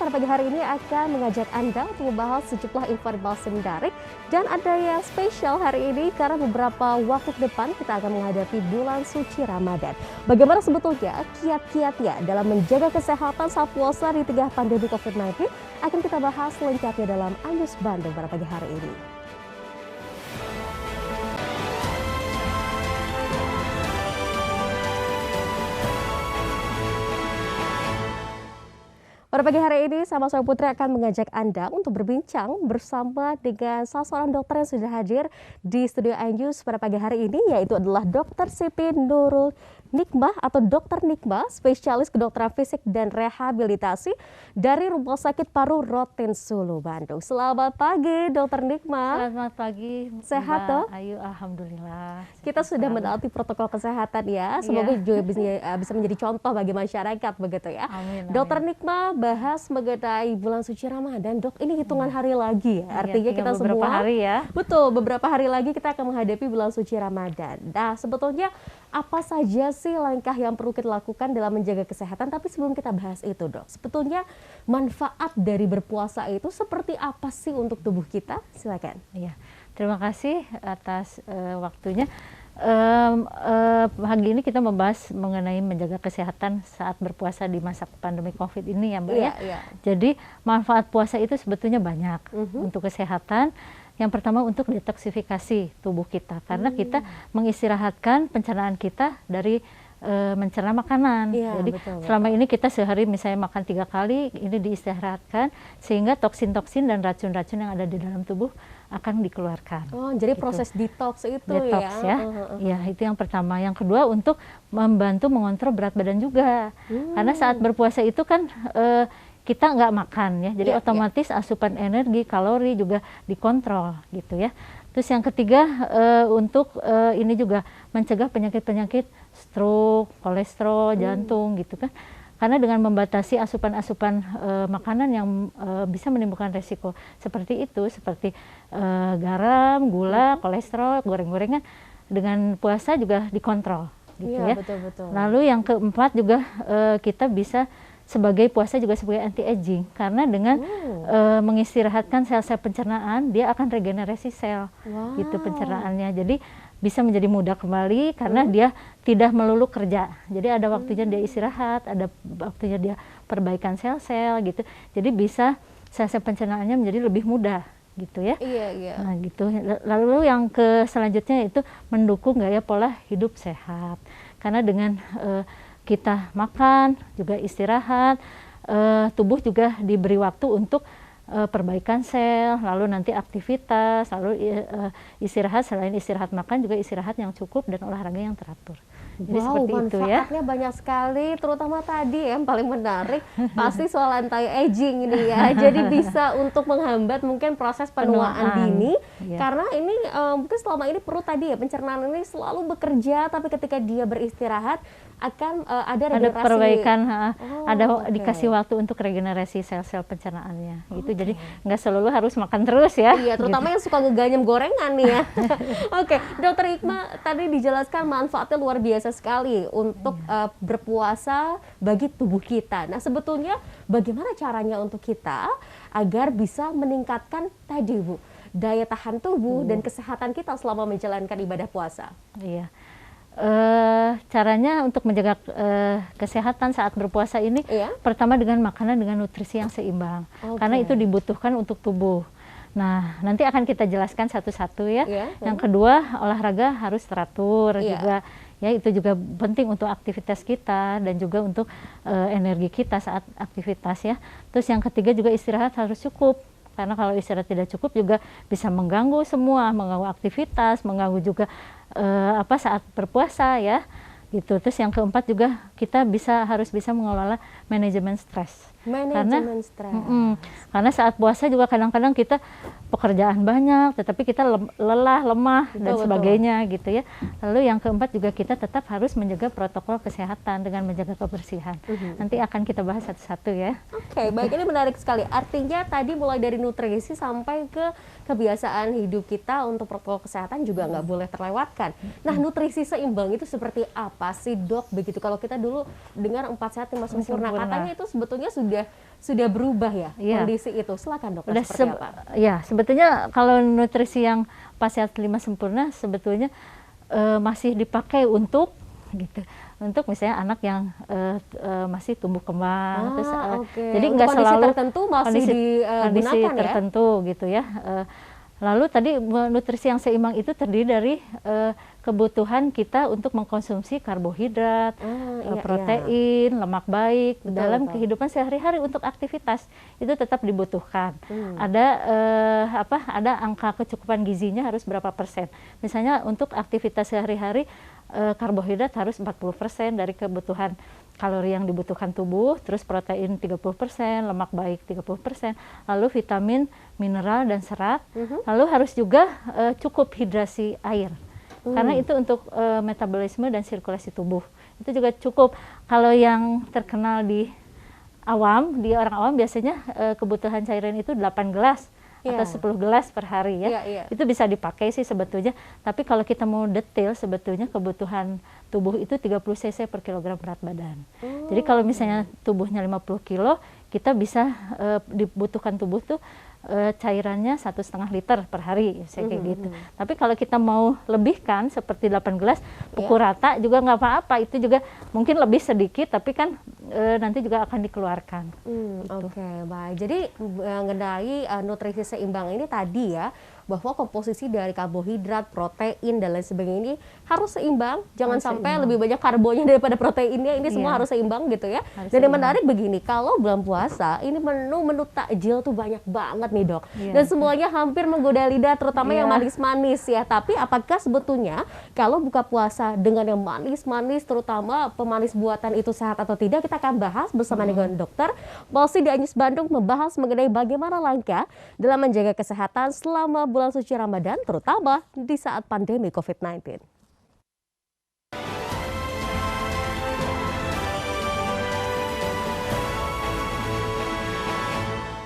pada pagi hari ini akan mengajak Anda untuk membahas sejumlah informasi menarik dan ada yang spesial hari ini karena beberapa waktu ke depan kita akan menghadapi bulan suci Ramadan. Bagaimana sebetulnya kiat-kiatnya dalam menjaga kesehatan saat puasa di tengah pandemi COVID-19 akan kita bahas lengkapnya dalam Anyus Bandung pada pagi hari ini. Pada pagi hari ini, sama saya Putri akan mengajak Anda untuk berbincang bersama dengan salah seorang dokter yang sudah hadir di studio iNews pada pagi hari ini, yaitu adalah Dr. Siti Nurul Nikmah atau Dr. Nikmah, spesialis kedokteran fisik dan rehabilitasi dari Rumah Sakit Paru Rotin Sulu, Bandung. Selamat pagi, Dr. Nikmah. Selamat pagi, sehat toh? Ayu, alhamdulillah. Kita sudah menaati protokol kesehatan ya, semoga juga bisa menjadi contoh bagi masyarakat begitu ya. Amin, Dr. Nikmah bahas mengenai bulan suci Ramadan, Dok. Ini hitungan hari lagi ya. Artinya kita beberapa semua hari ya. Betul, beberapa hari lagi kita akan menghadapi bulan suci Ramadan. Nah, sebetulnya apa saja sih langkah yang perlu kita lakukan dalam menjaga kesehatan? Tapi sebelum kita bahas itu, Dok, sebetulnya manfaat dari berpuasa itu seperti apa sih untuk tubuh kita? Silakan. Iya. Terima kasih atas waktunya. Pagi ini kita membahas mengenai menjaga kesehatan saat berpuasa di masa pandemi COVID ini ya Mbak ya. Jadi manfaat puasa itu sebetulnya banyak untuk kesehatan. Yang pertama untuk detoksifikasi tubuh kita karena kita mengistirahatkan pencernaan kita dari mencerna makanan. Jadi selama ini kita sehari misalnya makan 3 kali, ini diistirahatkan sehingga toksin-toksin dan racun-racun yang ada di dalam tubuh akan dikeluarkan. Oh, jadi proses detox itu detox ya. Ya, itu yang pertama. Yang kedua untuk membantu mengontrol berat badan juga. Karena saat berpuasa itu kan kita nggak makan ya. Jadi otomatis asupan energi, kalori juga dikontrol gitu ya. Terus yang ketiga untuk ini juga mencegah penyakit-penyakit stroke, kolesterol, jantung gitu kan. Karena dengan membatasi asupan-asupan makanan yang bisa menimbulkan resiko seperti itu, seperti garam, gula, kolesterol, goreng-gorengan, dengan puasa juga dikontrol gitu ya. Betul. Lalu yang keempat juga kita bisa sebagai puasa juga sebagai anti-aging karena dengan mengistirahatkan sel-sel pencernaan dia akan regenerasi sel gitu pencernaannya, jadi bisa menjadi mudah kembali karena dia tidak melulu kerja, jadi ada waktunya dia istirahat, ada waktunya dia perbaikan sel-sel gitu, jadi bisa sel-sel pencernaannya menjadi lebih mudah gitu ya. Nah, gitu. Lalu yang selanjutnya itu mendukung gaya pola hidup sehat karena dengan kita makan, juga istirahat, tubuh juga diberi waktu untuk perbaikan sel, lalu nanti aktivitas, lalu istirahat, selain istirahat makan juga istirahat yang cukup dan olahraga yang teratur. Jadi seperti itu ya. Manfaatnya banyak sekali, terutama tadi yang paling menarik pasti soal anti-aging ini ya. Jadi bisa untuk menghambat mungkin proses penuaan dini karena ini mungkin selama ini perut tadi ya pencernaan ini selalu bekerja, tapi ketika dia beristirahat akan ada regenerasi. Ada perbaikan, dikasih waktu untuk regenerasi sel-sel pencernaannya gitu. Jadi nggak selalu harus makan terus ya. Iya, terutama yang suka ngeganyem gorengan nih ya. Oke, Dokter Nikmah tadi dijelaskan manfaatnya luar biasa sekali untuk berpuasa bagi tubuh kita. Nah, sebetulnya bagaimana caranya untuk kita agar bisa meningkatkan tadi Bu, daya tahan tubuh dan kesehatan kita selama menjalankan ibadah puasa? Iya. Caranya untuk menjaga kesehatan saat berpuasa ini pertama dengan makanan dengan nutrisi yang seimbang karena itu dibutuhkan untuk tubuh. Nah, nanti akan kita jelaskan satu-satu ya. Yang kedua, olahraga harus teratur juga ya, itu juga penting untuk aktivitas kita dan juga untuk energi kita saat aktivitas ya. Terus yang ketiga juga istirahat harus cukup. Karena kalau istirahat tidak cukup juga bisa mengganggu semua, mengganggu aktivitas, mengganggu juga saat berpuasa ya gitu. Terus yang keempat juga kita harus bisa mengelola manajemen stres. Karena saat puasa juga kadang-kadang kita pekerjaan banyak, tetapi kita lelah, lemah dan sebagainya gitu ya. Lalu yang keempat juga kita tetap harus menjaga protokol kesehatan dengan menjaga kebersihan. Nanti akan kita bahas satu-satu ya. Oke, baik, ini menarik sekali. Artinya tadi mulai dari nutrisi sampai ke kebiasaan hidup kita untuk protokol kesehatan juga nggak boleh terlewatkan. Nah, nutrisi seimbang itu seperti apa sih, Dok? Begitu kalau kita dulu dengar 4 sehat 5 sempurna, katanya itu sebetulnya sudah sudah berubah ya Iya. kondisi itu. Silakan dokter, Udah seperti apa? ya, sebetulnya kalau nutrisi yang Pasiat 5 sempurna sebetulnya masih dipakai untuk gitu. Untuk misalnya anak yang masih tumbuh kembang, terus jadi Untuk nggak kondisi selalu tertentu masih kondisi digunakan ya. tertentu gitu ya. Lalu tadi nutrisi yang seimbang itu terdiri dari kebutuhan kita untuk mengkonsumsi karbohidrat, Iya, protein, lemak baik dalam betul. kehidupan sehari-hari untuk aktivitas itu tetap dibutuhkan. Ada ada angka kecukupan gizinya harus berapa persen. Misalnya untuk aktivitas sehari-hari karbohidrat harus 40% dari kebutuhan kalori yang dibutuhkan tubuh, terus protein 30%, lemak baik 30%, lalu vitamin, mineral dan serat. Lalu harus juga cukup hidrasi air. Karena itu untuk metabolisme dan sirkulasi tubuh. Itu juga cukup. Kalau yang terkenal di orang awam biasanya kebutuhan cairan itu 8 gelas atau 10 gelas per hari ya. Itu bisa dipakai sih sebetulnya. Tapi kalau kita mau detail sebetulnya kebutuhan tubuh itu 30 cc per kilogram berat badan. Jadi kalau misalnya tubuhnya 50 kilo, kita bisa dibutuhkan tubuh tuh cairannya 1,5 liter per hari, kayak gitu. Tapi kalau kita mau lebihkan seperti 8 gelas, pukul rata juga nggak apa-apa. Itu juga mungkin lebih sedikit, tapi kan nanti juga akan dikeluarkan. Gitu. Oke, baik. Jadi mengenai nutrisi seimbang ini tadi ya, bahwa komposisi dari karbohidrat, protein dan lain sebagainya ini harus seimbang. Jangan sampai lebih banyak karbonya daripada proteinnya. Ini semua harus seimbang gitu ya. Dan yang menarik begini, kalau bulan puasa ini menu-menu takjil tuh banyak banget nih dok. Dan semuanya hampir menggoda lidah, terutama yang manis-manis ya. Tapi apakah sebetulnya kalau buka puasa dengan yang manis-manis, terutama pemanis buatan itu sehat atau tidak? Kita akan bahas bersama dengan dokter Polsi di Anyus Bandung, membahas mengenai bagaimana langkah dalam menjaga kesehatan selama bulan suci Ramadan, terutama di saat pandemi COVID-19.